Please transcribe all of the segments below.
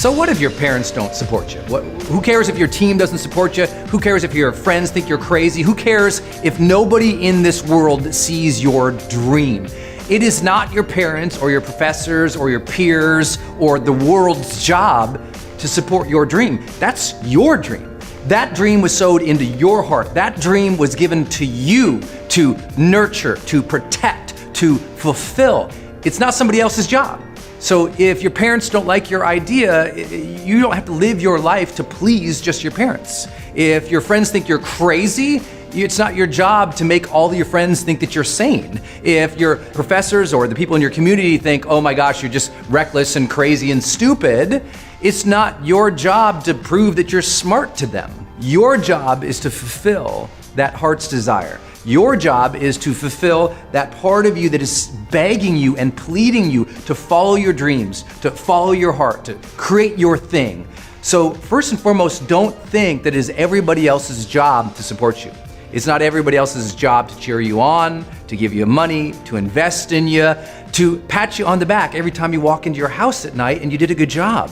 So what if your parents don't support you? Who cares if your team doesn't support you? Who cares if your friends think you're crazy? Who cares if nobody in this world sees your dream? It is not your parents or your professors or your peers or the world's job to support your dream. That's your dream. That dream was sowed into your heart. That dream was given to you to nurture, to protect, to fulfill. It's not somebody else's job. So if your parents don't like your idea, you don't have to live your life to please just your parents. If your friends think you're crazy, it's not your job to make all of your friends think that you're sane. If your professors or the people in your community think, oh my gosh, you're just reckless and crazy and stupid, it's not your job to prove that you're smart to them. Your job is to fulfill that heart's desire. Your job is to fulfill that part of you that is begging you and pleading you to follow your dreams, to follow your heart, to create your thing. So first and foremost, don't think that it is everybody else's job to support you. It's not everybody else's job to cheer you on, to give you money, to invest in you, to pat you on the back every time you walk into your house at night and you did a good job.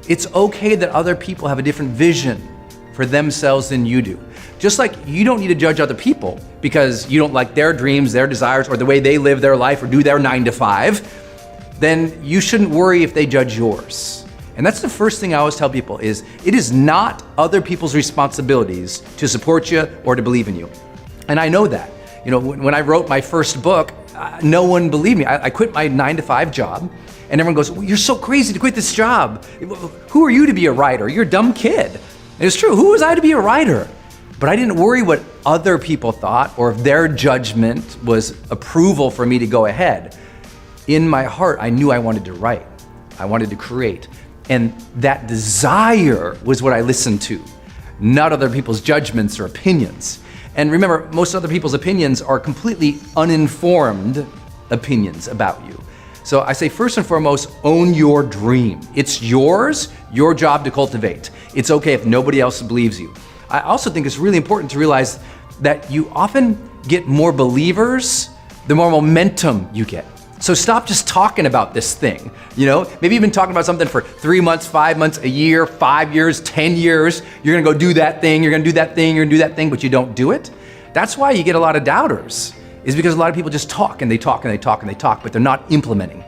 It's okay that other people have a different vision for themselves than you do. Just like you don't need to judge other people because you don't like their dreams, their desires, or the way they live their life or do their 9 to 5, then you shouldn't worry if they judge yours. And that's the first thing I always tell people is it is not other people's responsibilities to support you or to believe in you. And I know that. You know, when I wrote my first book, no one believed me. I quit my 9 to 5 job and everyone goes, well, you're so crazy to quit this job. Who are you to be a writer? You're a dumb kid. And it's true, who was I to be a writer? But I didn't worry what other people thought or if their judgment was approval for me to go ahead. In my heart, I knew I wanted to write. I wanted to create. And that desire was what I listened to, not other people's judgments or opinions. And remember, most other people's opinions are completely uninformed opinions about you. So I say, first and foremost, own your dream. It's yours, your job to cultivate. It's okay if nobody else believes you. I also think it's really important to realize that you often get more believers the more momentum you get. So stop just talking about this thing. You know, maybe you've been talking about something for 3 months, 5 months, a year, 5 years, 10 years. You're gonna go do that thing, you're gonna do that thing, you're gonna do that thing, but you don't do it. That's why you get a lot of doubters, is because a lot of people just talk and they talk and they talk and they talk, but they're not implementing.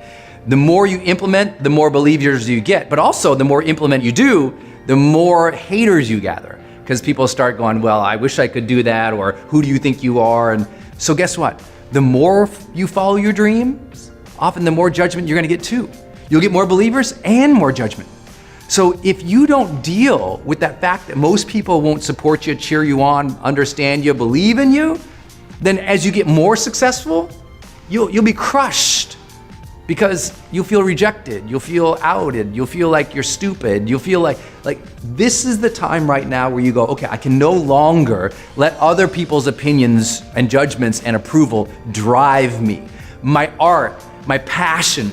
The more you implement, the more believers you get, but also the more implement you do, the more haters you gather. Because people start going, well, I wish I could do that, or who do you think you are? And so guess what? The more you follow your dreams, often the more judgment you're gonna get too. You'll get more believers and more judgment. So if you don't deal with that fact that most people won't support you, cheer you on, understand you, believe in you, then as you get more successful, you'll be crushed because you'll feel rejected, you'll feel outed, you'll feel like you're stupid, you'll feel like this is the time right now where you go, okay, I can no longer let other people's opinions and judgments and approval drive me. My art, my passion,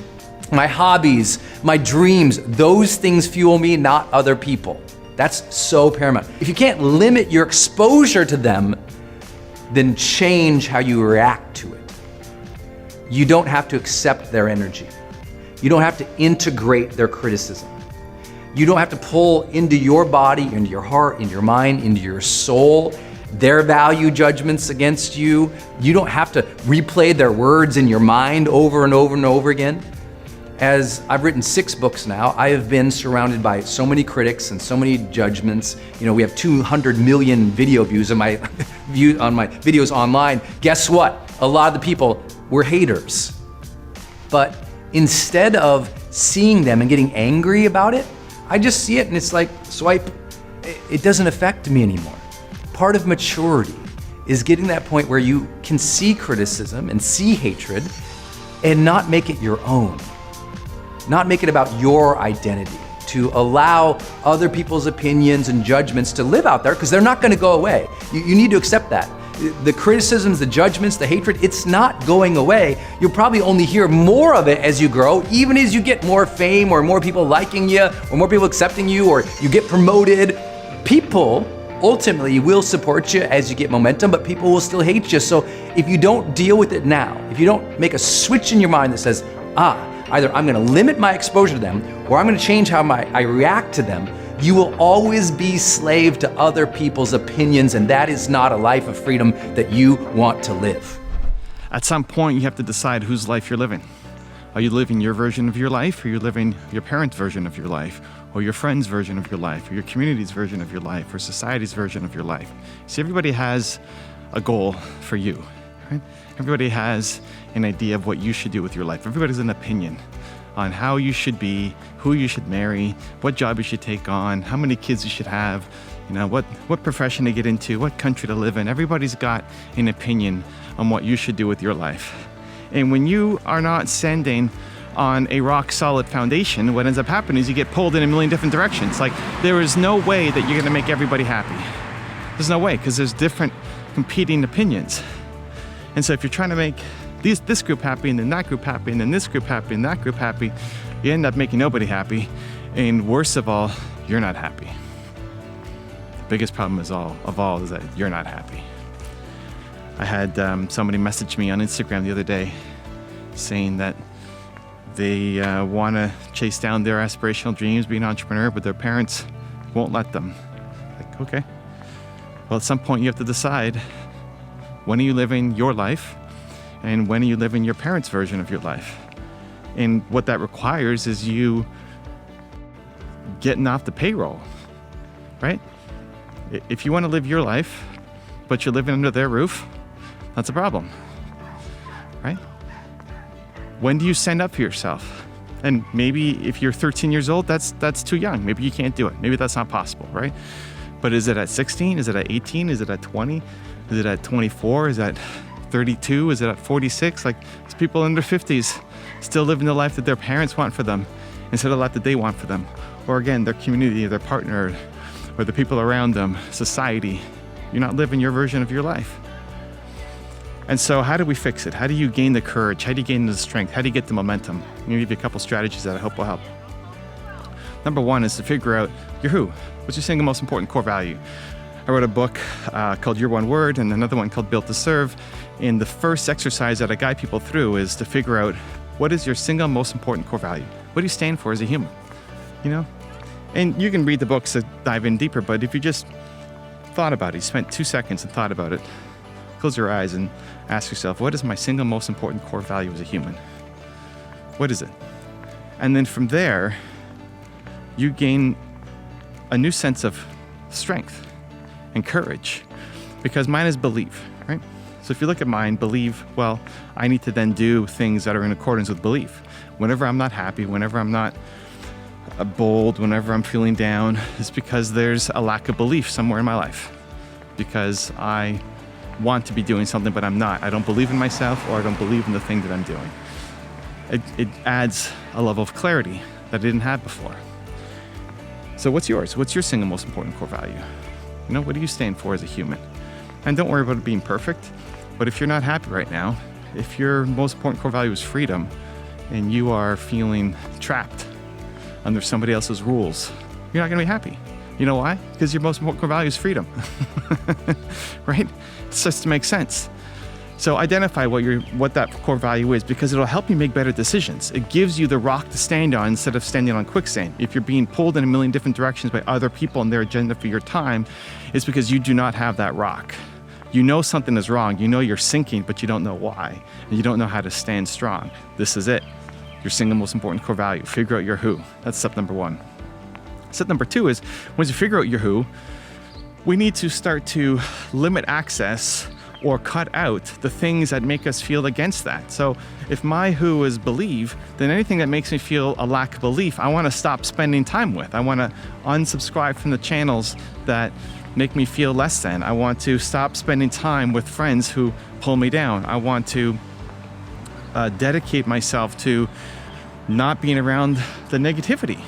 my hobbies, my dreams, those things fuel me, not other people. That's so paramount. If you can't limit your exposure to them, then change how you react to it. You don't have to accept their energy. You don't have to integrate their criticism. You don't have to pull into your body, into your heart, into your mind, into your soul, their value judgments against you. You don't have to replay their words in your mind over and over and over again. As I've written 6 books now, I have been surrounded by so many critics and so many judgments. You know, we have 200 million video views on my videos online. Guess what? A lot of the people were haters. But instead of seeing them and getting angry about it, I just see it and it's like, swipe, it doesn't affect me anymore. Part of maturity is getting to that point where you can see criticism and see hatred and not make it your own. Not make it about your identity, to allow other people's opinions and judgments to live out there because they're not gonna go away. You need to accept that. The criticisms, the judgments, the hatred, it's not going away. You'll probably only hear more of it as you grow, even as you get more fame or more people liking you or more people accepting you or you get promoted. People ultimately will support you as you get momentum, but people will still hate you. So if you don't deal with it now, if you don't make a switch in your mind that says, either I'm gonna limit my exposure to them or I'm gonna change how I react to them, you will always be slave to other people's opinions, and that is not a life of freedom that you want to live. At some point, you have to decide whose life you're living. Are you living your version of your life, or are you living your parents' version of your life, or your friend's version of your life, or your community's version of your life, or society's version of your life? See, everybody has a goal for you, right? Everybody has an idea of what you should do with your life. Everybody has an opinion on how you should be, who you should marry, what job you should take on, how many kids you should have, what profession to get into, what country to live in. Everybody's got an opinion on what you should do with your life. And when you are not standing on a rock solid foundation, what ends up happening is you get pulled in a million different directions. Like, there is no way that you're gonna make everybody happy. There's no way, because there's different competing opinions. And so if you're trying to make this group happy, and then that group happy, and then this group happy, and that group happy, you end up making nobody happy. And worst of all, you're not happy. The biggest problem is that you're not happy. I had somebody message me on Instagram the other day saying that they want to chase down their aspirational dreams, be an entrepreneur, but their parents won't let them. Like, okay. Well, at some point you have to decide, when are you living your life, and when are you living your parents' version of your life? And what that requires is you getting off the payroll, right? If you want to live your life, but you're living under their roof, that's a problem, right? When do you stand up for yourself? And maybe if you're 13 years old, that's too young. Maybe you can't do it. Maybe that's not possible, right? But is it at 16? Is it at 18? Is it at 20? Is it at 24? Is it at 32? Is it at 46? Like, there's people in their 50s still living the life that their parents want for them instead of the life that they want for them. Or again, their community, their partner, or the people around them, society. You're not living your version of your life. And so how do we fix it? How do you gain the courage? How do you gain the strength? How do you get the momentum? I'm gonna give you a couple strategies that I hope will help. Number one is to figure out your who. What's your single most important core value? I wrote a book called Your One Word, and another one called Built to Serve. And the first exercise that I guide people through is to figure out, what is your single most important core value? What do you stand for as a human? And you can read the books to dive in deeper, but if you just thought about it, you spent 2 seconds and thought about it, close your eyes and ask yourself, what is my single most important core value as a human? What is it? And then from there, you gain a new sense of strength and courage, because mine is belief, right? So if you look at mine, believe, well, I need to then do things that are in accordance with belief. Whenever I'm not happy, whenever I'm not bold, whenever I'm feeling down, it's because there's a lack of belief somewhere in my life. Because I want to be doing something, but I'm not. I don't believe in myself, or I don't believe in the thing that I'm doing. It adds a level of clarity that I didn't have before. So what's yours? What's your single most important core value? What do you stand for as a human? And don't worry about it being perfect, but if you're not happy right now, if your most important core value is freedom, and you are feeling trapped under somebody else's rules, you're not gonna be happy. You know why? Because your most important core value is freedom, right? It starts to make sense. So identify what that core value is, because it'll help you make better decisions. It gives you the rock to stand on instead of standing on quicksand. If you're being pulled in a million different directions by other people and their agenda for your time, it's because you do not have that rock. You know something is wrong. You know you're sinking, but you don't know why. And you don't know how to stand strong. This is it. Your single most important core value. Figure out your who. That's step number one. Step number two is, once you figure out your who, we need to start to limit access or cut out the things that make us feel against that. So if my who is believe, then anything that makes me feel a lack of belief, I want to stop spending time with. I want to unsubscribe from the channels that make me feel less than. I want to stop spending time with friends who pull me down. I want to dedicate myself to not being around the negativity.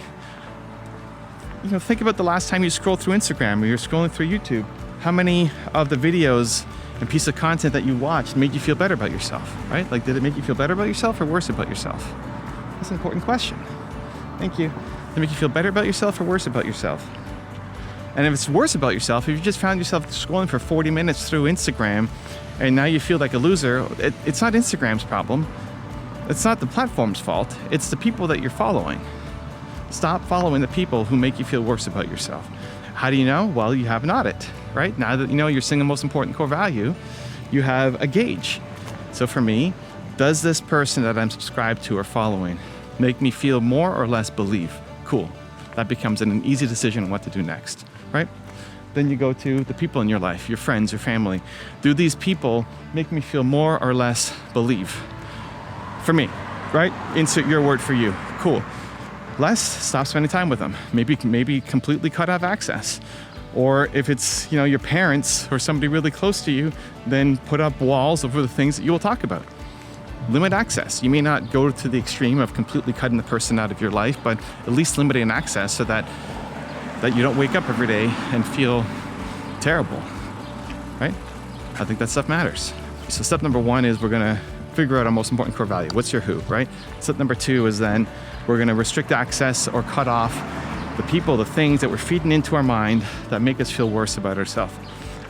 Think about the last time you scrolled through Instagram or you're scrolling through YouTube. How many of the videos and piece of content that you watched made you feel better about yourself, right? Like, did it make you feel better about yourself or worse about yourself? That's an important question. Thank you. Did it make you feel better about yourself or worse about yourself? And if it's worse about yourself, if you just found yourself scrolling for 40 minutes through Instagram and now you feel like a loser, it's not Instagram's problem. It's not the platform's fault. It's the people that you're following. Stop following the people who make you feel worse about yourself. How do you know? Well, you have an audit, right? Now that you know your single most important core value, you have a gauge. So for me, does this person that I'm subscribed to or following make me feel more or less believe? Cool. That becomes an easy decision on what to do next, right? Then you go to the people in your life, your friends, your family. Do these people make me feel more or less believe? For me, right? Insert your word for you. Cool. Less, stop spending time with them. Maybe completely cut off access. Or if it's, your parents or somebody really close to you, then put up walls over the things that you will talk about. Limit access. You may not go to the extreme of completely cutting the person out of your life, but at least limiting access so that you don't wake up every day and feel terrible, right? I think that stuff matters. So step number 1 is we're gonna figure out our most important core value. What's your who, right? Step number 2 is then we're gonna restrict access or cut off the people, the things that we're feeding into our mind that make us feel worse about ourselves.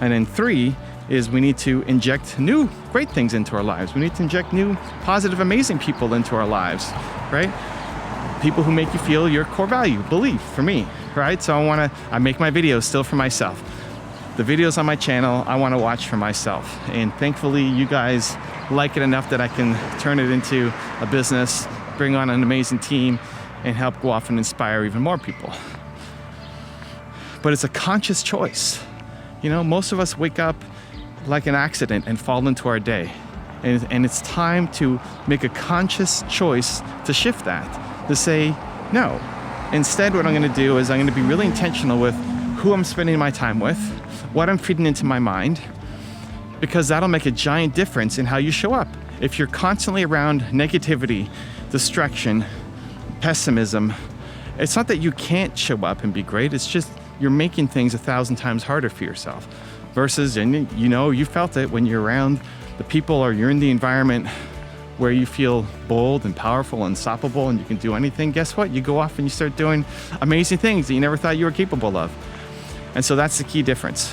And then 3 is we need to inject new great things into our lives. We need to inject new positive, amazing people into our lives, right? People who make you feel your core value, belief, for me, right? So I make my videos still for myself. The videos on my channel, I wanna watch for myself. And thankfully, you guys like it enough that I can turn it into a business, bring on an amazing team, and help go off and inspire even more people. But it's a conscious choice. Most of us wake up like an accident and fall into our day. And it's time to make a conscious choice to shift that, to say no. Instead, what I'm gonna do is I'm gonna be really intentional with who I'm spending my time with, what I'm feeding into my mind, because that'll make a giant difference in how you show up. If you're constantly around negativity, distraction, pessimism, it's not that you can't show up and be great, it's just you're making things 1,000 times harder for yourself. Versus, and you felt it when you're around the people or you're in the environment where you feel bold and powerful, unstoppable, and you can do anything. Guess what? You go off and you start doing amazing things that you never thought you were capable of. And so that's the key difference.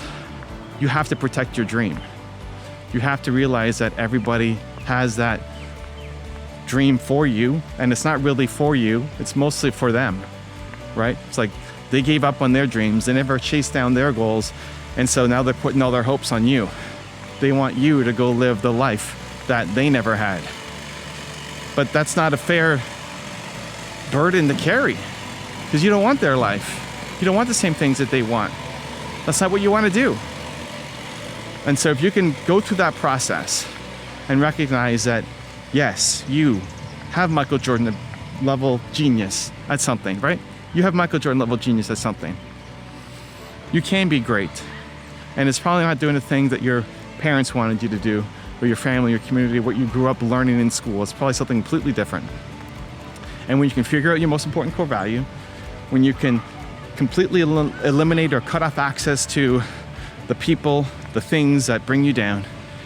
You have to protect your dream. You have to realize that everybody has that dream for you, and it's not really for you, it's mostly for them, right? It's like they gave up on their dreams, they never chased down their goals, and so now they're putting all their hopes on you. They want you to go live the life that they never had. But that's not a fair burden to carry, because you don't want their life. You don't want the same things that they want. That's not what you want to do. And so if you can go through that process and recognize that, yes, you have Michael Jordan level genius at something, right? You have Michael Jordan level genius at something. You can be great. And it's probably not doing the things that your parents wanted you to do, or your family, your community, what you grew up learning in school. It's probably something completely different. And when you can figure out your most important core value, when you can completely eliminate or cut off access to the people, the things that bring you down,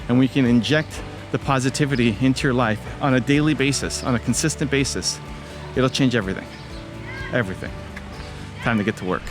and we can inject the positivity into your life on a daily basis, on a consistent basis, it'll change everything. Everything. Time to get to work.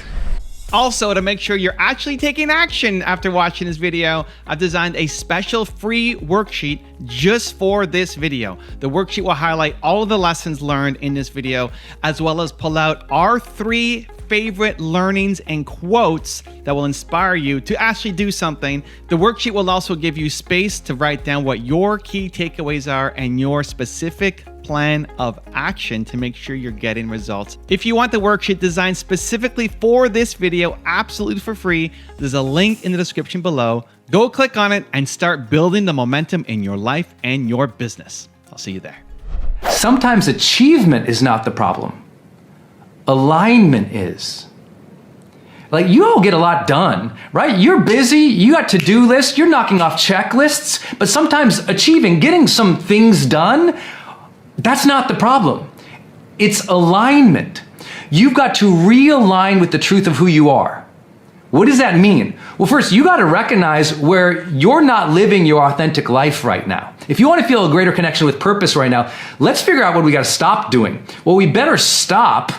Also, to make sure you're actually taking action after watching this video, I've designed a special free worksheet just for this video. The worksheet will highlight all of the lessons learned in this video, as well as pull out our 3 favorite learnings and quotes that will inspire you to actually do something. The worksheet will also give you space to write down what your key takeaways are and your specific plan of action to make sure you're getting results. If you want the worksheet designed specifically for this video, absolutely for free, there's a link in the description below. Go click on it and start building the momentum in your life and your business. I'll see you there. Sometimes achievement is not the problem. Alignment is. Like, you all get a lot done, right? You're busy, you got to-do lists, you're knocking off checklists, but sometimes getting some things done, that's not the problem. It's alignment. You've got to realign with the truth of who you are. What does that mean? Well, first, you got to recognize where you're not living your authentic life right now. If you want to feel a greater connection with purpose right now, let's figure out what we got to stop doing. Well, we better stop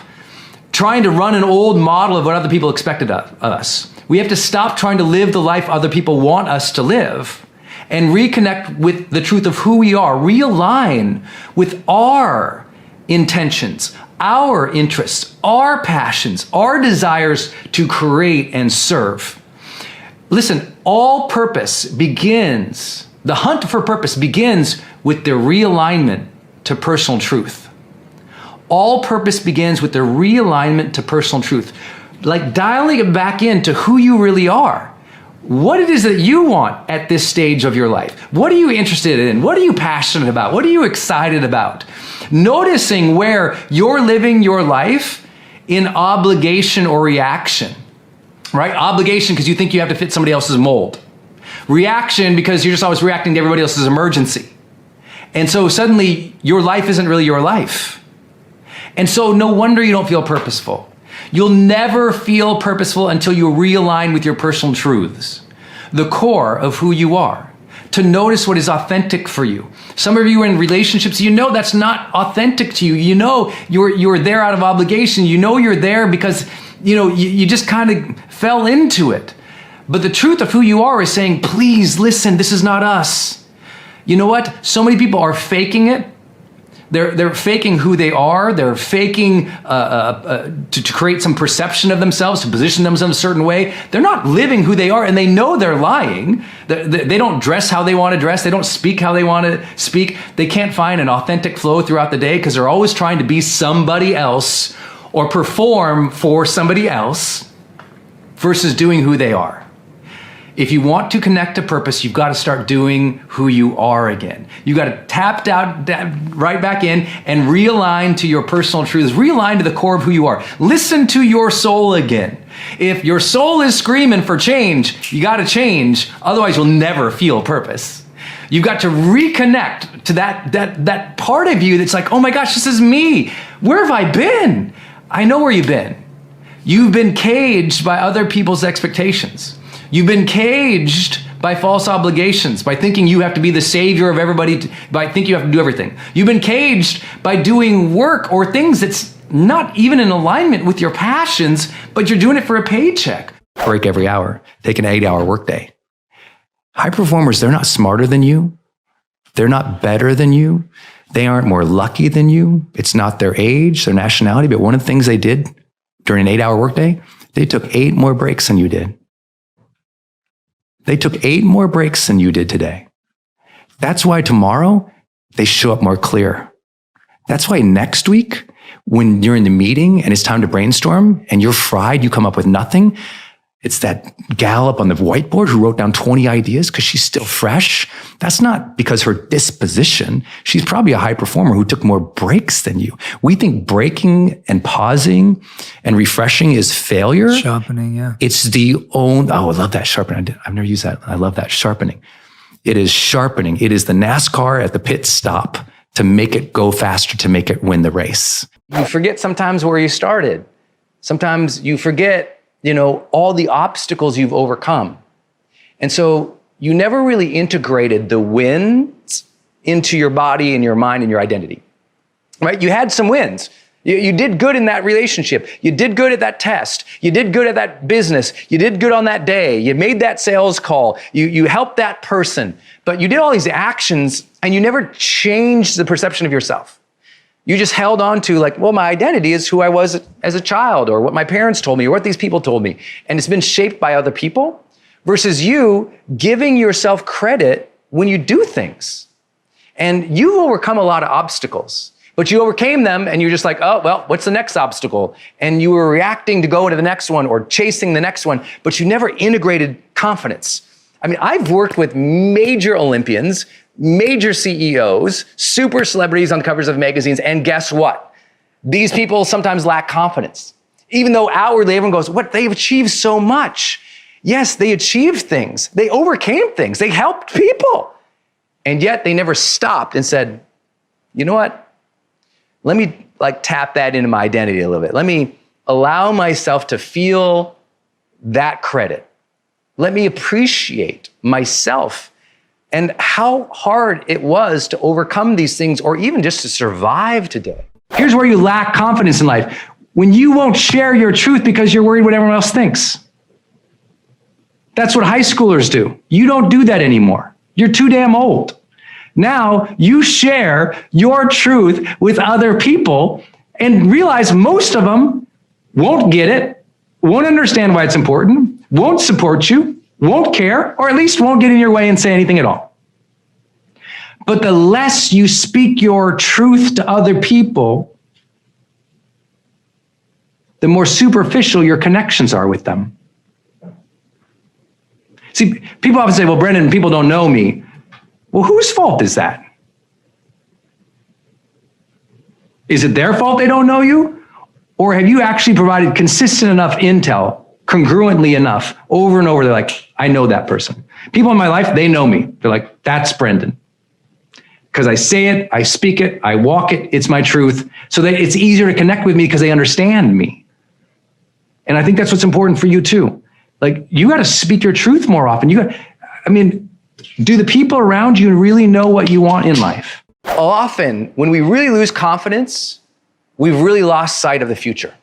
trying to run an old model of what other people expected of us. We have to stop trying to live the life other people want us to live and reconnect with the truth of who we are, realign with our intentions, our interests, our passions, our desires to create and serve. Listen, all purpose begins, the hunt for purpose begins with the realignment to personal truth. All purpose begins with the realignment to personal truth. Like dialing it back into who you really are. What it is that you want at this stage of your life. What are you interested in? What are you passionate about? What are you excited about? Noticing where you're living your life in obligation or reaction, right? Obligation because you think you have to fit somebody else's mold. Reaction because you're just always reacting to everybody else's emergency. And so suddenly your life isn't really your life. And so no wonder you don't feel purposeful. You'll never feel purposeful until you realign with your personal truths, the core of who you are, to notice what is authentic for you. Some of you are in relationships, you know that's not authentic to you. You know you're there out of obligation. You know you're there because you just kind of fell into it. But the truth of who you are is saying, please listen, this is not us. You know what? So many people are faking it. They're faking who they are. They're faking to create some perception of themselves, to position themselves a certain way. They're not living who they are, and they know they're lying. They don't dress how they want to dress. They don't speak how they want to speak. They can't find an authentic flow throughout the day because they're always trying to be somebody else or perform for somebody else versus doing who they are. If you want to connect to purpose, you've got to start doing who you are again. You've got to tap right back in and realign to your personal truths. Realign to the core of who you are. Listen to your soul again. If your soul is screaming for change, you got to change. Otherwise, you'll never feel purpose. You've got to reconnect to that part of you that's like, oh my gosh, this is me. Where have I been? I know where you've been. You've been caged by other people's expectations. You've been caged by false obligations, by thinking you have to be the savior of everybody, by thinking you have to do everything. You've been caged by doing work or things that's not even in alignment with your passions, but you're doing it for a paycheck. Break every hour. Take an 8-hour workday. High performers, they're not smarter than you. They're not better than you. They aren't more lucky than you. It's not their age, their nationality, but one of the things they did during an 8-hour workday, they took 8 more breaks than you did. They took 8 more breaks than you did today. That's why tomorrow they show up more clear. That's why next week, when you're in the meeting and it's time to brainstorm and you're fried, you come up with nothing. It's that gal up on the whiteboard who wrote down 20 ideas because she's still fresh. That's not because her disposition. She's probably a high performer who took more breaks than you. We think breaking and pausing and refreshing is failure. Sharpening, yeah. It's I love that sharpening. I've never used that. I love that sharpening. It is sharpening. It is the NASCAR at the pit stop to make it go faster, to make it win the race. You forget sometimes where you started. Sometimes you forget all the obstacles you've overcome. And so you never really integrated the wins into your body and your mind and your identity, right? You had some wins. You did good in that relationship. You did good at that test. You did good at that business. You did good on that day. You made that sales call. You helped that person. But you did all these actions and you never changed the perception of yourself. You just held on to my identity is who I was as a child, or what my parents told me, or what these people told me. And it's been shaped by other people versus you giving yourself credit when you do things. And you've overcome a lot of obstacles, but you overcame them and you're just like, oh, well, what's the next obstacle? And you were reacting to go into the next one or chasing the next one, but you never integrated confidence. I mean, I've worked with major Olympians, major CEOs, super celebrities on covers of magazines, and guess what? These people sometimes lack confidence. Even though outwardly everyone goes, what? They've achieved so much. Yes, they achieved things. They overcame things. They helped people. And yet they never stopped and said, you know what? Let me tap that into my identity a little bit. Let me allow myself to feel that credit. Let me appreciate myself and how hard it was to overcome these things or even just to survive today. Here's where you lack confidence in life. When you won't share your truth because you're worried what everyone else thinks. That's what high schoolers do. You don't do that anymore. You're too damn old. Now you share your truth with other people and realize most of them won't get it, won't understand why it's important, won't support you, won't care, or at least won't get in your way and say anything at all. But the less you speak your truth to other people, the more superficial your connections are with them. See, people often say, well, Brendon, people don't know me. Well, whose fault is that? Is it their fault they don't know you? Or have you actually provided consistent enough intel, congruently enough, over and over? They're like, I know that person. People in my life, they know me. They're like, that's Brendon. Because I say it, I speak it, I walk it, it's my truth. So that it's easier to connect with me because they understand me. And I think that's what's important for you too. Like, you got to speak your truth more often. Do the people around you really know what you want in life? Often, when we really lose confidence, we've really lost sight of the future.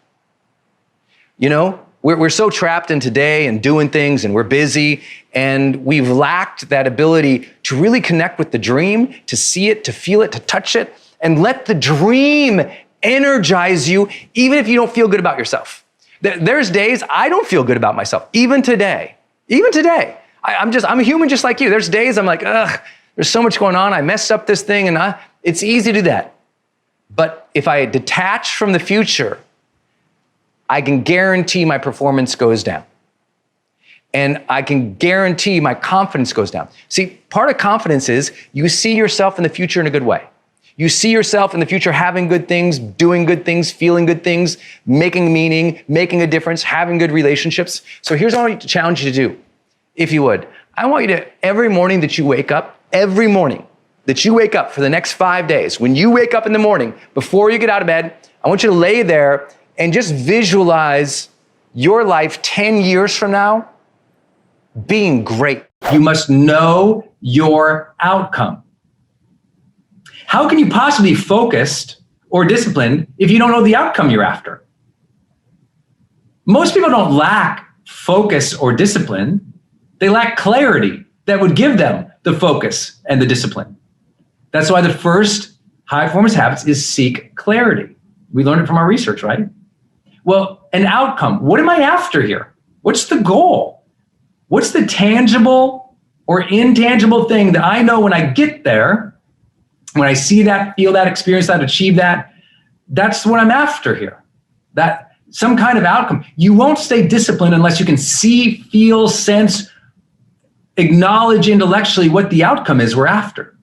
You know, we're so trapped in today and doing things, and we're busy, and we've lacked that ability to really connect with the dream, to see it, to feel it, to touch it, and let the dream energize you, even if you don't feel good about yourself. There's days I don't feel good about myself, even today. I'm a human just like you. There's days I'm like, ugh, there's so much going on. I messed up this thing, and it's easy to do that. But if I detach from the future, I can guarantee my performance goes down. And I can guarantee my confidence goes down. See, part of confidence is you see yourself in the future in a good way. You see yourself in the future having good things, doing good things, feeling good things, making meaning, making a difference, having good relationships. So here's what I want to challenge you to do. If you would, I want you to, every morning that you wake up for the next 5 days, when you wake up in the morning, before you get out of bed, I want you to lay there and just visualize your life 10 years from now being great. You must know your outcome. How can you possibly be focused or disciplined if you don't know the outcome you're after? Most people don't lack focus or discipline. They lack clarity that would give them the focus and the discipline. That's why the first high performance habits is seek clarity. We learned it from our research, right? Well, an outcome. What am I after here? What's the goal? What's the tangible or intangible thing that I know when I get there, when I see that, feel that, experience that, achieve that, that's what I'm after here. That some kind of outcome. You won't stay disciplined unless you can see, feel, sense, acknowledge intellectually what the outcome is we're after.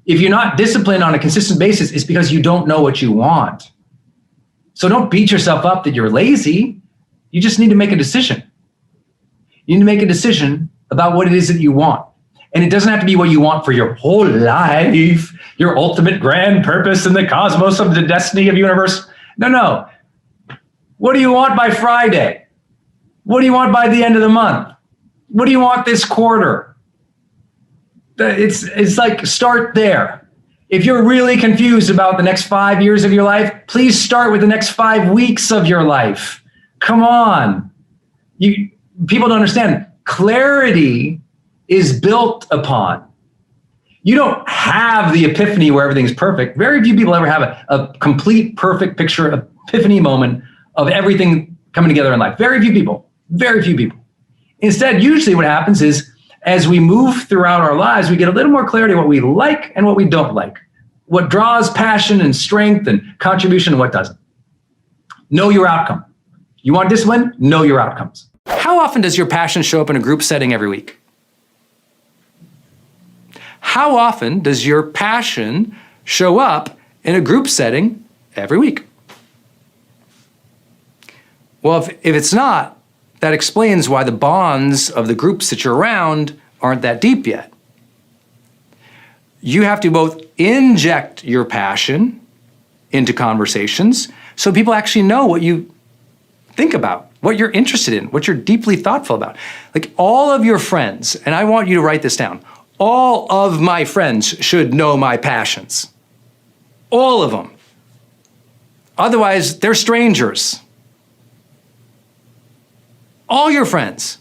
If you're not disciplined on a consistent basis, it's because you don't know what you want. So don't beat yourself up that you're lazy. You just need to make a decision. You need to make a decision about what it is that you want. And it doesn't have to be what you want for your whole life, your ultimate grand purpose in the cosmos of the destiny of the universe. No. What do you want by Friday? What do you want by the end of the month? What do you want this quarter? It's like, start there. If you're really confused about the next 5 years of your life, please start with the next 5 weeks of your life. Come on. People don't understand. Clarity is built upon. You don't have the epiphany where everything's perfect. Very few people ever have a complete, perfect picture, epiphany moment of everything coming together in life. Very few people. Instead, usually what happens is, as we move throughout our lives, we get a little more clarity on what we like and what we don't like, what draws passion and strength and contribution and what doesn't. Know your outcome. You want discipline? Know your outcomes. How often does your passion show up in a group setting every week? How often does your passion show up in a group setting every week? Well, if it's not, that explains why the bonds of the groups that you're around aren't that deep yet. You have to both inject your passion into conversations so people actually know what you think about, what you're interested in, what you're deeply thoughtful about. Like, all of your friends, and I want you to write this down, all of my friends should know my passions. All of them. Otherwise, they're strangers. All your friends.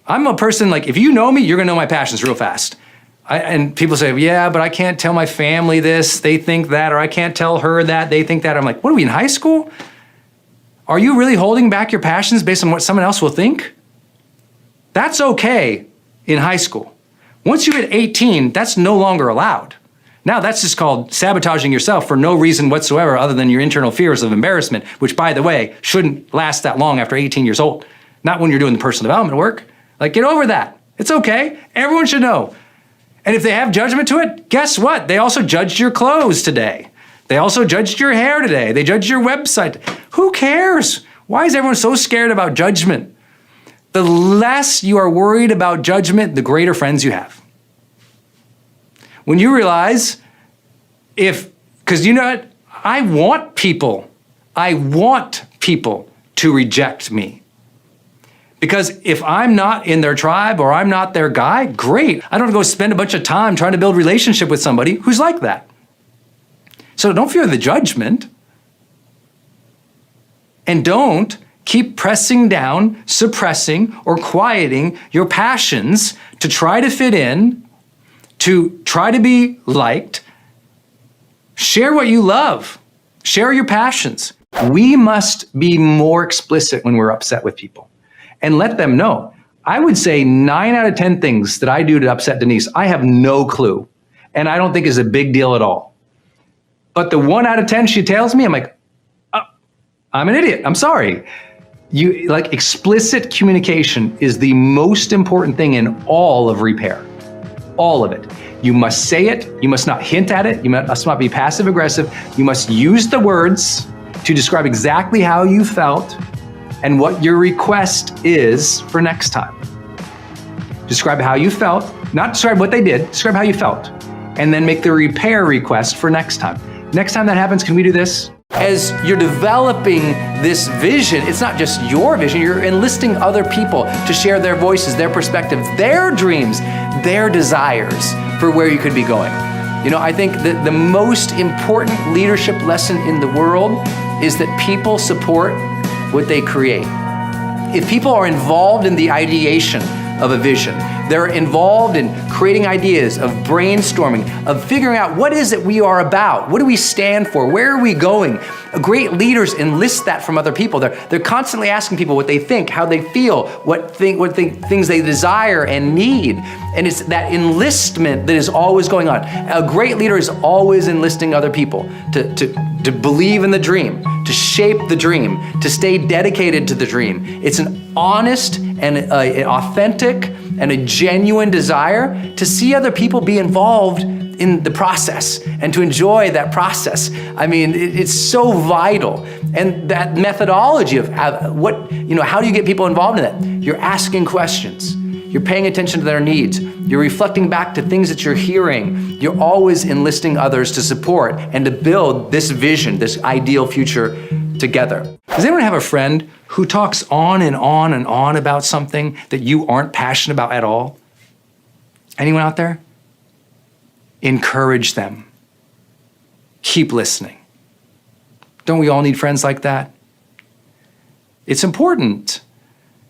I'm a person, like, if you know me, you're gonna know my passions real fast. And people say, yeah, but I can't tell my family this, they think that, or I can't tell her that, they think that. I'm like, what are we in high school? Are you really holding back your passions based on what someone else will think? That's okay in high school. Once you hit 18, that's no longer allowed. Now that's just called sabotaging yourself for no reason whatsoever other than your internal fears of embarrassment, which, by the way, shouldn't last that long after 18 years old. Not when you're doing the personal development work. Like, get over that. It's okay. Everyone should know. And if they have judgment to it, guess what? They also judged your clothes today. They also judged your hair today. They judged your website. Who cares? Why is everyone so scared about judgment? The less you are worried about judgment, the greater friends you have. When you realize because you know what? I want people to reject me. Because if I'm not in their tribe or I'm not their guy, great. I don't have to go spend a bunch of time trying to build a relationship with somebody who's like that. So don't fear the judgment. And don't keep pressing down, suppressing, or quieting your passions to try to fit in, to try to be liked. Share what you love. Share your passions. We must be more explicit when we're upset with people and let them know. I would say 9 out of 10 things that I do to upset Denise, I have no clue, and I don't think is a big deal at all. But the 1 out of 10 she tells me, I'm like, oh, I'm an idiot. I'm sorry. Explicit communication is the most important thing in all of repair. All of it. You must say it. You must not hint at it. You must not be passive aggressive. You must use the words to describe exactly how you felt and what your request is for next time. Describe how you felt, not describe what they did, describe how you felt, and then make the repair request for next time. Next time that happens, can we do this? As you're developing this vision, it's not just your vision, you're enlisting other people to share their voices, their perspectives, their dreams, their desires for where you could be going. You know, I think that the most important leadership lesson in the world is that people support what they create. If people are involved in the ideation of a vision, they're involved in creating ideas, of brainstorming, of figuring out what is it we are about, what do we stand for, where are we going. Great leaders enlist that from other people. They're constantly asking people what they think, how they feel, things they desire and need. And it's that enlistment that is always going on. A great leader is always enlisting other people to believe in the dream, to shape the dream, to stay dedicated to the dream. It's an honest and an authentic and a genuine desire to see other people be involved in the process and to enjoy that process. I mean, it's so vital. And that methodology of how do you get people involved in that? You're asking questions. You're paying attention to their needs. You're reflecting back to things that you're hearing. You're always enlisting others to support and to build this vision, this ideal future together. Does anyone have a friend who talks on and on and on about something that you aren't passionate about at all? Anyone out there? Encourage them. Keep listening. Don't we all need friends like that? It's important.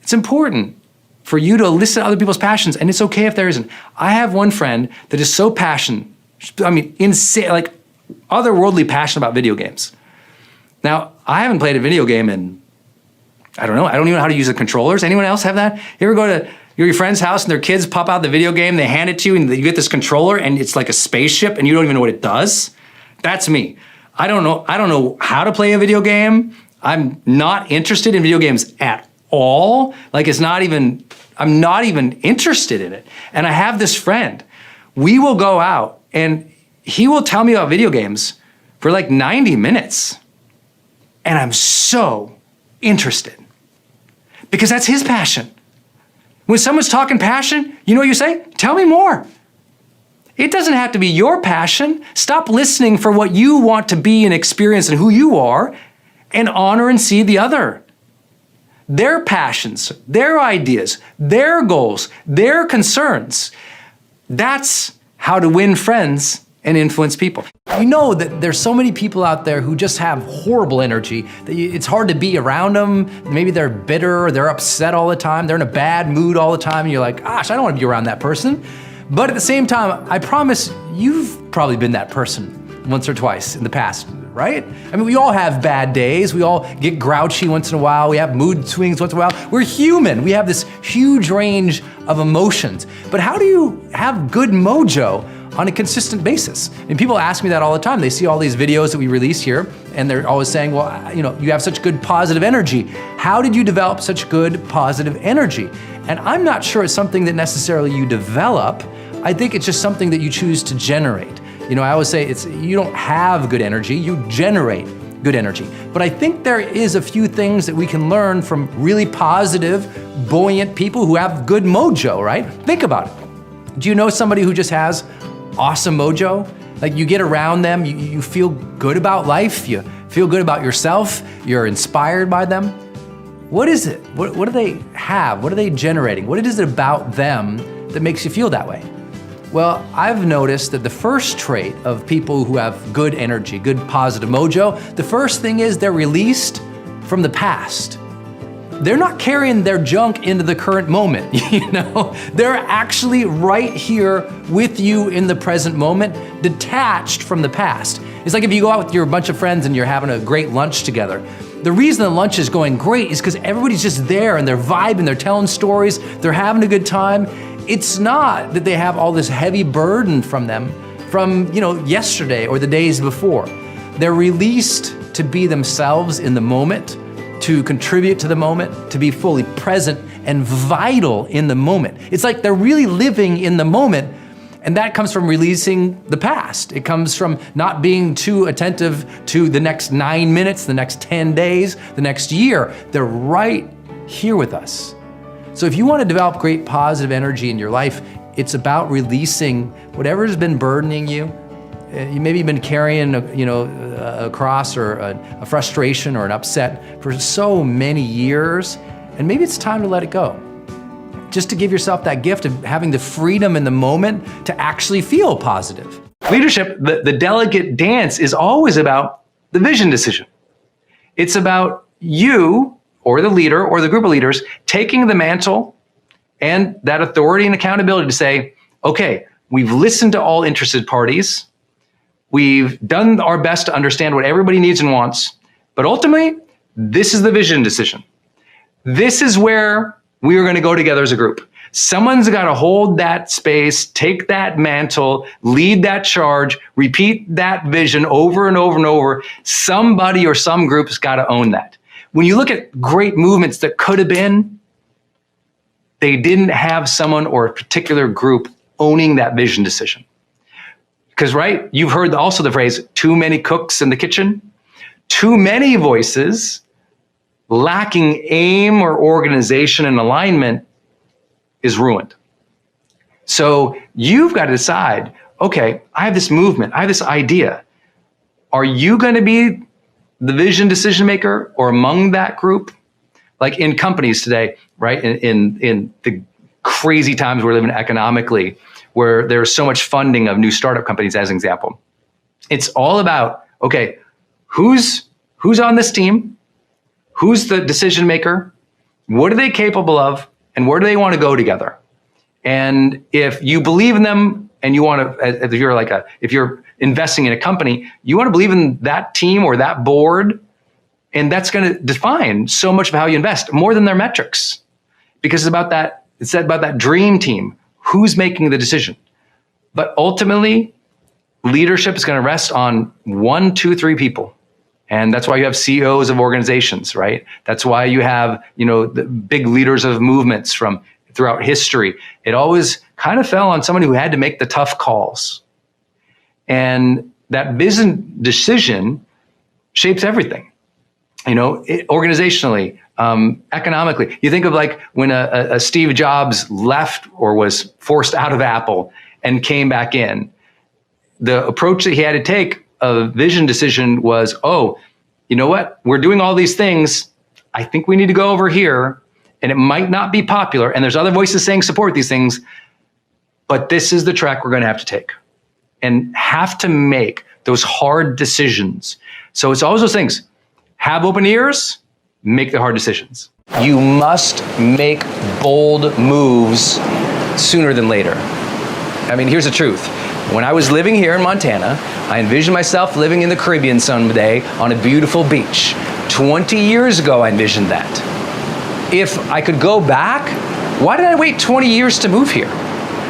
It's important for you to listen to other people's passions, and it's okay if there isn't. I have one friend that is so passionate, insane, like otherworldly passionate about video games. Now, I haven't played a video game in, I don't even know how to use the controllers. Anyone else have that? You ever go to your friend's house and their kids pop out the video game, they hand it to you, and you get this controller, and it's like a spaceship, and you don't even know what it does? That's me. I don't know how to play a video game. I'm not interested in video games at all. Like I'm not even interested in it. And I have this friend. We will go out, and he will tell me about video games for like 90 minutes. And I'm so interested because that's his passion. When someone's talking passion, you know what you say? Tell me more. It doesn't have to be your passion. Stop listening for what you want to be and experience and who you are, and honor and see the other. Their passions, their ideas, their goals, their concerns. That's how to win friends and influence people. You know that there's so many people out there who just have horrible energy that it's hard to be around them. Maybe they're bitter, or they're upset all the time, they're in a bad mood all the time, and you're like, gosh, I don't want to be around that person. But at the same time, I promise you've probably been that person once or twice in the past, right? I mean, we all have bad days. We all get grouchy once in a while. We have mood swings once in a while. We're human. We have this huge range of emotions. But how do you have good mojo on a consistent basis? And people ask me that all the time. They see all these videos that we release here, and they're always saying, well, you have such good positive energy. How did you develop such good positive energy? And I'm not sure it's something that necessarily you develop. I think it's just something that you choose to generate. I always say you don't have good energy, you generate good energy. But I think there is a few things that we can learn from really positive, buoyant people who have good mojo, right? Think about it. Do you know somebody who just has awesome mojo? Like, you get around them, you feel good about life, you feel good about yourself, you're inspired by them. What is it? What do they have? What are they generating? What is it about them that makes you feel that way? Well, I've noticed that the first trait of people who have good energy, good positive mojo, the first thing is they're released from the past. They're not carrying their junk into the current moment, They're actually right here with you in the present moment, detached from the past. It's like if you go out with your bunch of friends and you're having a great lunch together. The reason the lunch is going great is because everybody's just there and they're vibing, they're telling stories, they're having a good time. It's not that they have all this heavy burden from them from, yesterday or the days before. They're released to be themselves in the moment, to contribute to the moment, to be fully present and vital in the moment. It's like they're really living in the moment, and that comes from releasing the past. It comes from not being too attentive to the next 9 minutes, the next 10 days, the next year. They're right here with us. So if you want to develop great positive energy in your life, it's about releasing whatever has been burdening you. You maybe been carrying a cross or a frustration or an upset for so many years, and maybe it's time to let it go. Just to give yourself that gift of having the freedom in the moment to actually feel positive. Leadership, the delegate dance is always about the vision decision. It's about you, or the leader, or the group of leaders, taking the mantle and that authority and accountability to say, okay, we've listened to all interested parties. We've done our best to understand what everybody needs and wants. But ultimately, this is the vision decision. This is where we are going to go together as a group. Someone's got to hold that space, take that mantle, lead that charge, repeat that vision over and over and over. Somebody or some group's got to own that. When you look at great movements that could have been, they didn't have someone or a particular group owning that vision decision. Because, right, you've heard also the phrase, too many cooks in the kitchen, too many voices, lacking aim or organization and alignment is ruined. So you've got to decide, okay, I have this movement, I have this idea. Are you going to be the vision decision maker or among that group? Like in companies today, right? In the crazy times we're living economically, where there's so much funding of new startup companies, as an example. It's all about, okay, who's on this team? Who's the decision maker? What are they capable of? And where do they want to go together? And if you believe in them and you want to, if you're investing in a company, you want to believe in that team or that board, and that's going to define so much of how you invest, more than their metrics. Because it's about that dream team. Who's making the decision? But ultimately, leadership is going to rest on 1, 2, 3 people. And that's why you have CEOs of organizations, right? That's why you have, the big leaders of movements from throughout history. It always kind of fell on somebody who had to make the tough calls. And that business decision shapes everything, organizationally, economically. You think of like when a Steve Jobs left or was forced out of Apple and came back in, the approach that he had to take, a vision decision was, oh, you know what? We're doing all these things. I think we need to go over here, and it might not be popular. And there's other voices saying support these things, but this is the track we're going to have to take. and have to make those hard decisions. So it's always those things. Have open ears, make the hard decisions. You must make bold moves sooner than later. I mean, here's the truth. When I was living here in Montana, I envisioned myself living in the Caribbean someday on a beautiful beach. 20 years ago, I envisioned that. If I could go back, why did I wait 20 years to move here?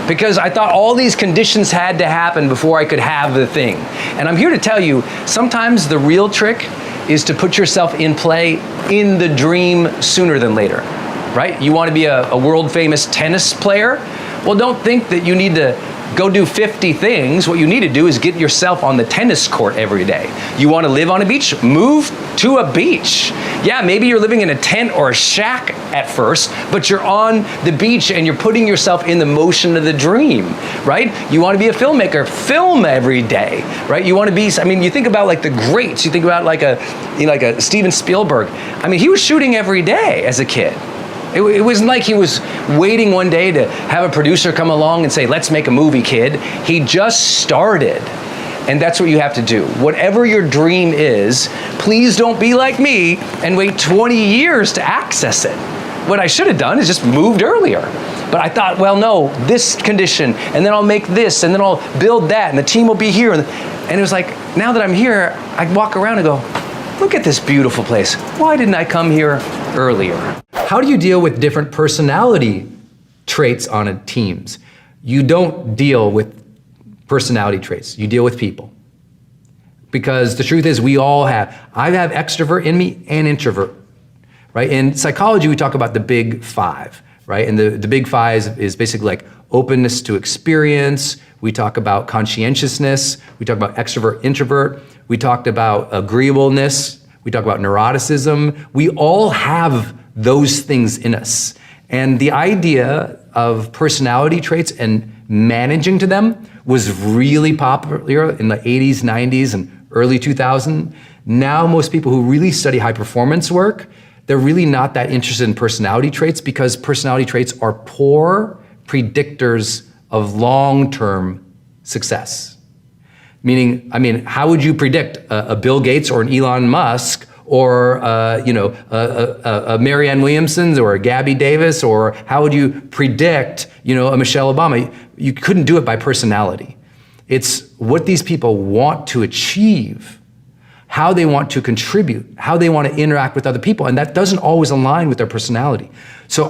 Because I thought all these conditions had to happen before I could have the thing. And I'm here to tell you, sometimes the real trick is to put yourself in play in the dream sooner than later, right? You want to be a world famous tennis player? Well, don't think that you need to go do 50 things. What you need to do is get yourself on the tennis court every day. You want to live on a beach? Move to a beach. Yeah, maybe you're living in a tent or a shack at first, but you're on the beach and you're putting yourself in the motion of the dream, right? You want to be a filmmaker, film every day, right? You want to be, I mean, you think about like the greats, you think about like a Steven Spielberg. I mean, he was shooting every day as a kid. It wasn't like he was waiting one day to have a producer come along and say, let's make a movie, kid. He just started. And that's what you have to do. Whatever your dream is, please don't be like me and wait 20 years to access it. What I should have done is just moved earlier. But I thought, well, no, this condition, and then I'll make this, and then I'll build that, and the team will be here. And it was like, now that I'm here, I walk around and go, look at this beautiful place. Why didn't I come here earlier? How do you deal with different personality traits on a teams? You don't deal with personality traits. You deal with people. Because the truth is I have extrovert in me and introvert, right? In psychology, we talk about the big five, right? And the big five is basically like openness to experience. We talk about conscientiousness. We talk about extrovert, introvert. We talked about agreeableness. We talk about neuroticism. We all have those things in us. And the idea of personality traits and managing to them was really popular in the 80s, 90s, and early 2000s. Now, most people who really study high performance work, they're really not that interested in personality traits because personality traits are poor predictors of long-term success. Meaning, I mean, how would you predict a Bill Gates or an Elon Musk or a Marianne Williamson or a Gabby Davis, or how would you predict, a Michelle Obama? You couldn't do it by personality. It's what these people want to achieve, how they want to contribute, how they want to interact with other people, and that doesn't always align with their personality. So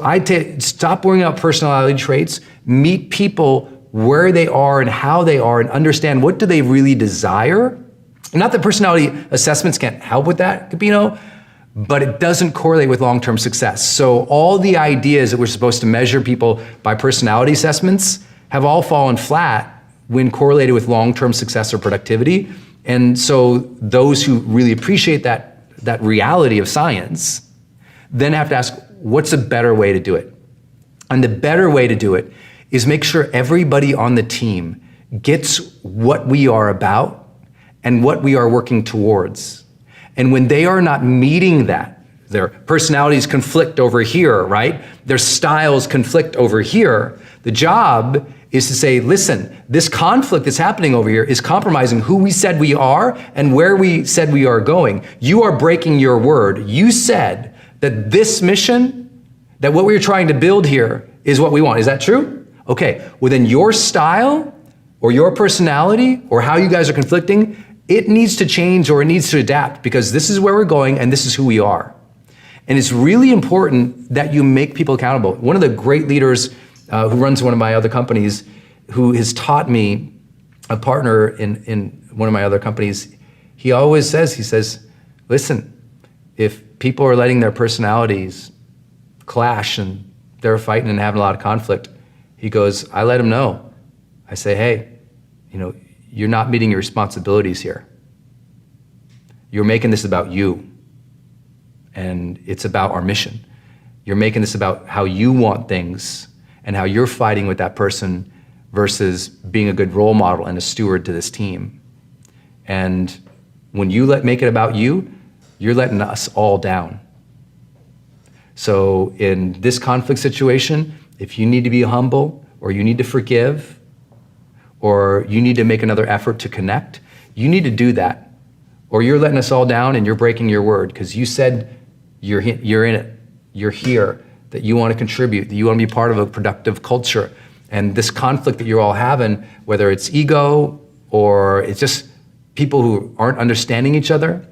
stop worrying about personality traits, meet people where they are and how they are, and understand what do they really desire. Not that personality assessments can't help with that, Capino, but it doesn't correlate with long-term success. So all the ideas that we're supposed to measure people by personality assessments have all fallen flat when correlated with long-term success or productivity. And so those who really appreciate that reality of science then have to ask, what's a better way to do it? And the better way to do it is make sure everybody on the team gets what we are about and what we are working towards. And when they are not meeting that, their personalities conflict over here, right? Their styles conflict over here. The job is to say, listen, this conflict that's happening over here is compromising who we said we are and where we said we are going. You are breaking your word. You said that this mission, that what we're trying to build here is what we want. Is that true? Okay, well then your style or your personality or how you guys are conflicting, it needs to change or it needs to adapt because this is where we're going and this is who we are. And it's really important that you make people accountable. One of the great leaders who runs one of my other companies, who has taught me, a partner in one of my other companies, he always says, he says, listen, if people are letting their personalities clash and they're fighting and having a lot of conflict, he goes, I let them know. I say, hey, you're not meeting your responsibilities here. You're making this about you. And it's about our mission. You're making this about how you want things and how you're fighting with that person versus being a good role model and a steward to this team. And when you make it about you, you're letting us all down. So in this conflict situation, if you need to be humble or you need to forgive, or you need to make another effort to connect, you need to do that. Or you're letting us all down and you're breaking your word because you said you're in it, you're here, that you want to contribute, that you want to be part of a productive culture. And this conflict that you're all having, whether it's ego or it's just people who aren't understanding each other,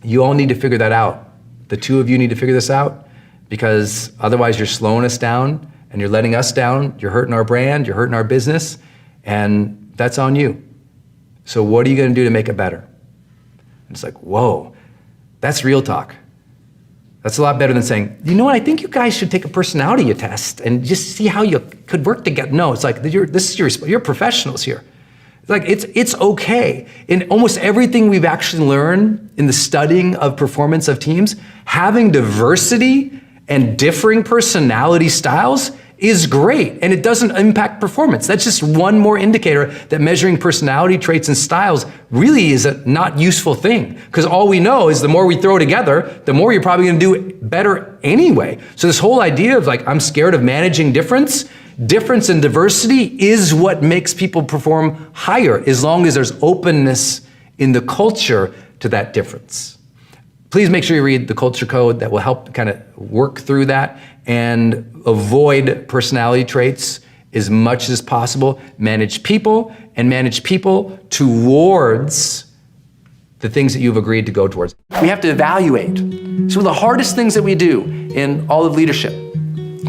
you all need to figure that out. The two of you need to figure this out because otherwise you're slowing us down and you're letting us down. You're hurting our brand, you're hurting our business, and that's on you. So what are you going to do to make it better? And it's like, whoa, that's real talk. That's a lot better than saying, you know what, I think you guys should take a personality test and just see how you could work together. No, it's like, you're professionals here. It's like, it's okay. In almost everything we've actually learned in the studying of performance of teams, having diversity and differing personality styles is great, and it doesn't impact performance. That's just one more indicator that measuring personality traits and styles really is a not useful thing, because all we know is the more we throw together, the more you're probably gonna do better anyway. So this whole idea of like, I'm scared of managing difference and diversity is what makes people perform higher, as long as there's openness in the culture to that difference. Please make sure you read the culture code that will help kind of work through that and avoid personality traits as much as possible. Manage people towards the things that you've agreed to go towards. We have to evaluate. So the hardest things that we do in all of leadership,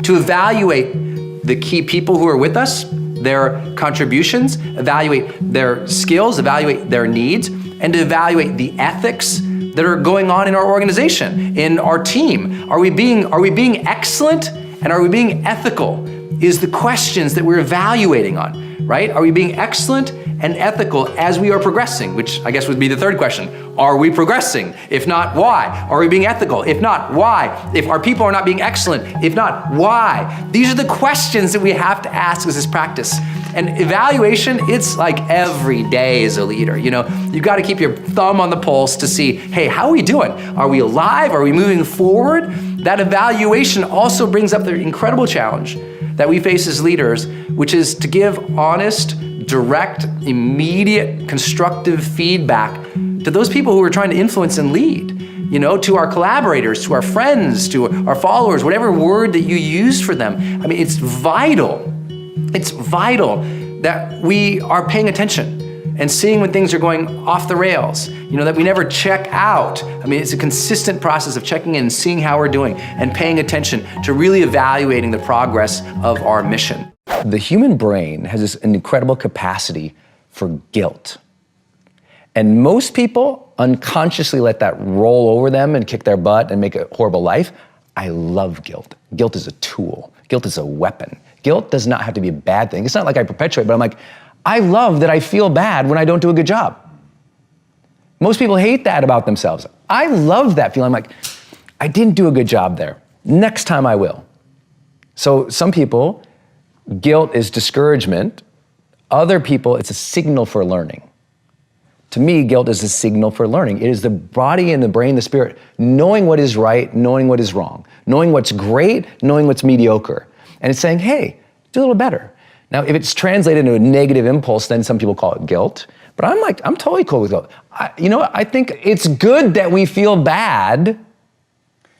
to evaluate the key people who are with us, their contributions, evaluate their skills, evaluate their needs, and to evaluate the ethics that are going on in our organization, in our team. Are we being excellent and are we being ethical is the questions that we're evaluating on, right? Are we being excellent and ethical as we are progressing, which I guess would be the third question. Are we progressing? If not, why? Are we being ethical? If not, why? If our people are not being excellent, if not, why? These are the questions that we have to ask as this practice. And evaluation, it's like every day as a leader. You know, you've got to keep your thumb on the pulse to see, hey, how are we doing? Are we alive? Are we moving forward? That evaluation also brings up the incredible challenge that we face as leaders, which is to give honest, direct, immediate, constructive feedback to those people who are trying to influence and lead. You know, to our collaborators, to our friends, to our followers, whatever word that you use for them. I mean, it's vital that we are paying attention and seeing when things are going off the rails, you know, that we never check out. I mean, it's a consistent process of checking in and seeing how we're doing and paying attention to really evaluating the progress of our mission. The human brain has an incredible capacity for guilt. And most people unconsciously let that roll over them and kick their butt and make a horrible life. I love guilt. Guilt is a tool. Guilt is a weapon. Guilt does not have to be a bad thing. It's not like I perpetuate, but I'm like, I love that I feel bad when I don't do a good job. Most people hate that about themselves. I love that feeling. I'm like, I didn't do a good job there. Next time I will. So some people, guilt is discouragement. Other people, it's a signal for learning. To me, guilt is a signal for learning. It is the body and the brain, the spirit, knowing what is right, knowing what is wrong, knowing what's great, knowing what's mediocre. And it's saying, hey, do a little better. Now, if it's translated into a negative impulse, then some people call it guilt. But I'm totally cool with guilt. You know what? I think it's good that we feel bad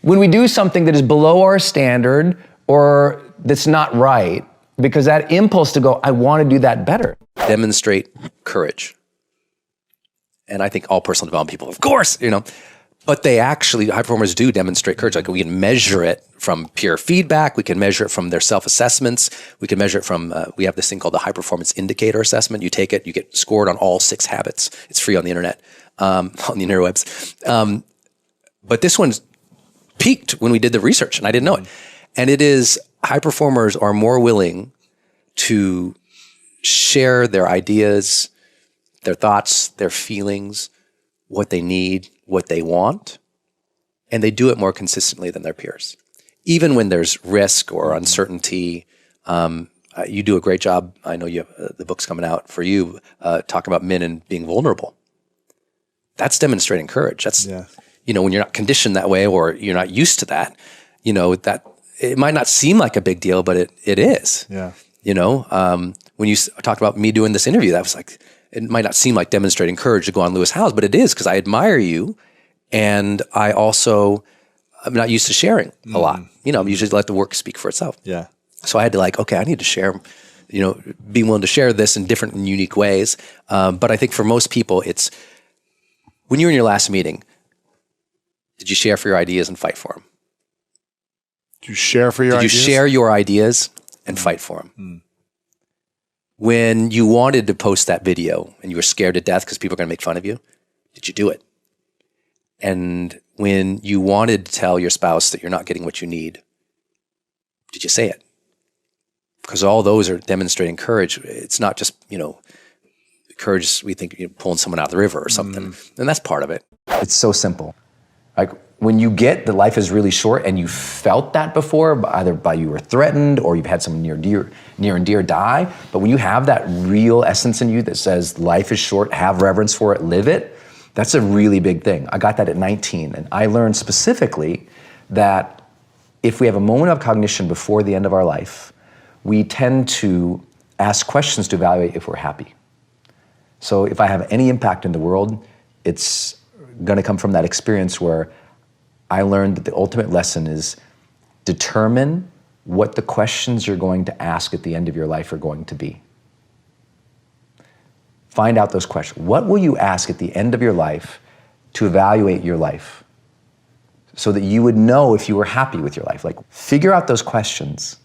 when we do something that is below our standard or that's not right, because that impulse to go, I want to do that better. Demonstrate courage. And I think all personal development people, of course, you know, but they actually, high performers do demonstrate courage. Like we can measure it from peer feedback. We can measure it from their self-assessments. We can measure it from, we have this thing called the high performance indicator assessment. You take it, you get scored on all 6 habits. It's free on the internet, on the interwebs. But this one's peaked when we did the research and I didn't know it. And it is, high performers are more willing to share their ideas, their thoughts, their feelings, what they need, what they want, and they do it more consistently than their peers. Even when there's risk or uncertainty, you do a great job. I know you have, the book's coming out for you, talking about men and being vulnerable. That's demonstrating courage. That's, you know, when you're not conditioned that way or you're not used to that, you know, that it might not seem like a big deal, but it is. Yeah. You know, when you talked about me doing this interview, that was like, it might not seem like demonstrating courage to go on Lewis Howes, but it is, because I admire you. And I'm not used to sharing a lot. I'm usually let the work speak for itself. Yeah. So I had to I need to share, be willing to share this in different and unique ways. But I think for most people, it's when you're in your last meeting, did you share for your ideas and fight for them? Did you share for your Did ideas? you share your ideas and fight for them? When you wanted to post that video and you were scared to death because people are going to make fun of you, did you do it? And when you wanted to tell your spouse that you're not getting what you need, did you say it? Because all those are demonstrating courage. It's not just, courage, we think pulling someone out of the river or something. And that's part of it. It's so simple. Like when you get that life is really short and you felt that before, either by you were threatened or you've had someone near and dear die, but when you have that real essence in you that says life is short, have reverence for it, live it, that's a really big thing. I got that at 19, and I learned specifically that if we have a moment of cognition before the end of our life, we tend to ask questions to evaluate if we're happy. So if I have any impact in the world, it's gonna come from that experience where I learned that the ultimate lesson is determine what the questions you're going to ask at the end of your life are going to be. Find out those questions. What will you ask at the end of your life to evaluate your life so that you would know if you were happy with your life? Like, figure out those questions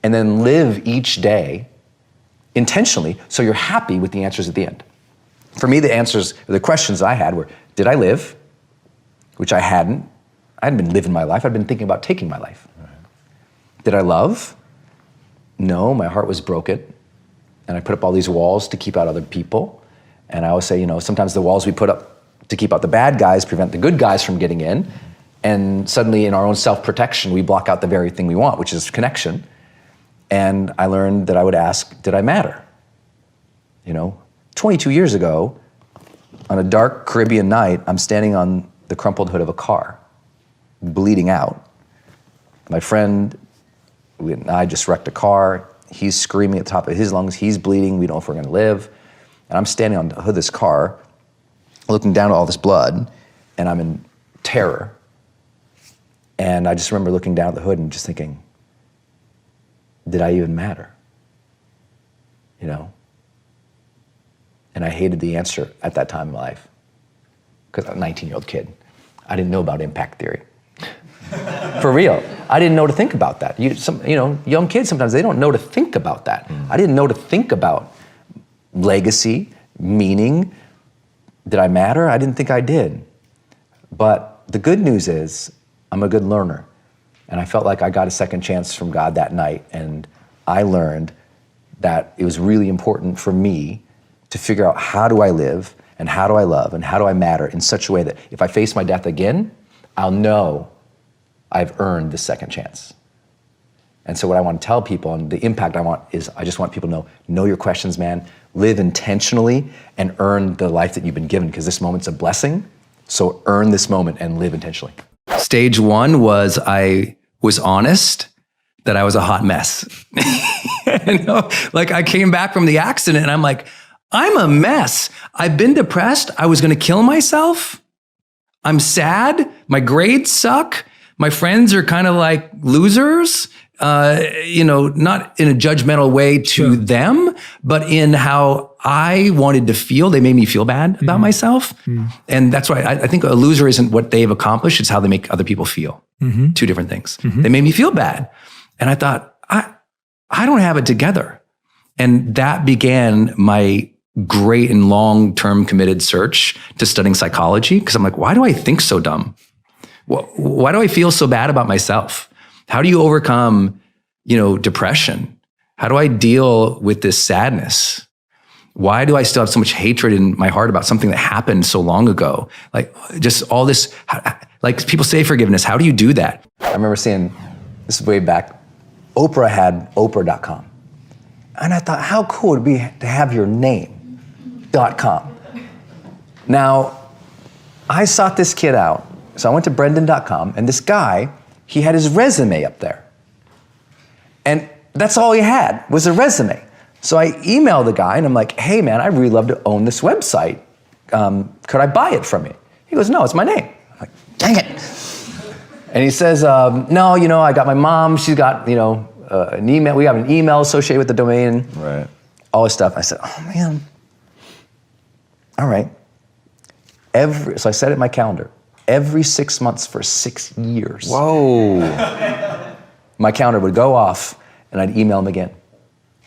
and then live each day intentionally so you're happy with the answers at the end. For me, the questions I had were, did I live? Which I hadn't. I hadn't been living my life. I'd been thinking about taking my life. Did I love? No, my heart was broken. And I put up all these walls to keep out other people. And I always say, sometimes the walls we put up to keep out the bad guys prevent the good guys from getting in. And suddenly in our own self-protection, we block out the very thing we want, which is connection. And I learned that I would ask, did I matter? 22 years ago, on a dark Caribbean night, I'm standing on the crumpled hood of a car, bleeding out. My friend and I just wrecked a car. He's screaming at the top of his lungs. He's bleeding. We don't know if we're gonna live. And I'm standing on the hood of this car, looking down at all this blood, and I'm in terror. And I just remember looking down at the hood and just thinking, did I even matter? And I hated the answer at that time in my life, because I'm a 19-year-old kid. I didn't know about impact theory. For real. I didn't know to think about that. Young kids sometimes, they don't know to think about that. I didn't know to think about legacy, meaning. Did I matter? I didn't think I did. But the good news is, I'm a good learner. And I felt like I got a second chance from God that night. And I learned that it was really important for me to figure out, how do I live, and how do I love, and how do I matter in such a way that if I face my death again, I'll know I've earned the second chance. And so what I want to tell people, and the impact I want, is I just want people to know your questions, man. Live intentionally and earn the life that you've been given, because this moment's a blessing. So earn this moment and live intentionally. Stage one was I was honest that I was a hot mess. I came back from the accident and I'm like, I'm a mess. I've been depressed. I was going to kill myself. I'm sad. My grades suck. My friends are kind of like losers, not in a judgmental way to them, but in how I wanted to feel. They made me feel bad about myself. And that's why I think a loser isn't what they've accomplished, it's how they make other people feel. Two different things. They made me feel bad. And I thought, I don't have it together. And that began my great and long-term committed search to studying psychology, because I'm like, why do I think so dumb? Why do I feel so bad about myself? How do you overcome, depression? How do I deal with this sadness? Why do I still have so much hatred in my heart about something that happened so long ago? Like, just all this, like people say forgiveness. How do you do that? I remember seeing, this is way back, Oprah had Oprah.com. And I thought, how cool would it be to have your name, .com. Now, I sought this kid out. So I went to Brendon.com, and this guy, he had his resume up there. And that's all he had, was a resume. So I emailed the guy and I'm like, hey man, I'd really love to own this website. Could I buy it from you? He goes, no, it's my name. I'm like, dang it. And he says, no, I got my mom, she's got, an email, we have an email associated with the domain. Right. All this stuff. I said, oh man. All right. So I set it in my calendar. Every 6 months for 6 years. Whoa. My calendar would go off and I'd email him again.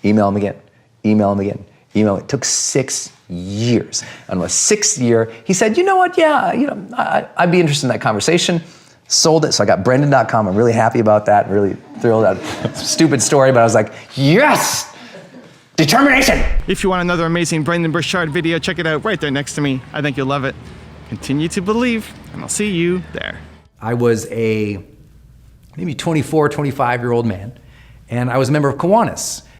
Email him again. Email him again. Email him. It took 6 years. And on the 6th year, he said, you know what? Yeah, I'd be interested in that conversation. Sold it. So I got Brendon.com. I'm really happy about that. Really thrilled. Stupid story, but I was like, yes! Determination! If you want another amazing Brendon Burchard video, check it out right there next to me. I think you'll love it. Continue to believe, and I'll see you there. I was a maybe 24, 25-year-old man, and I was a member of Kiwanis.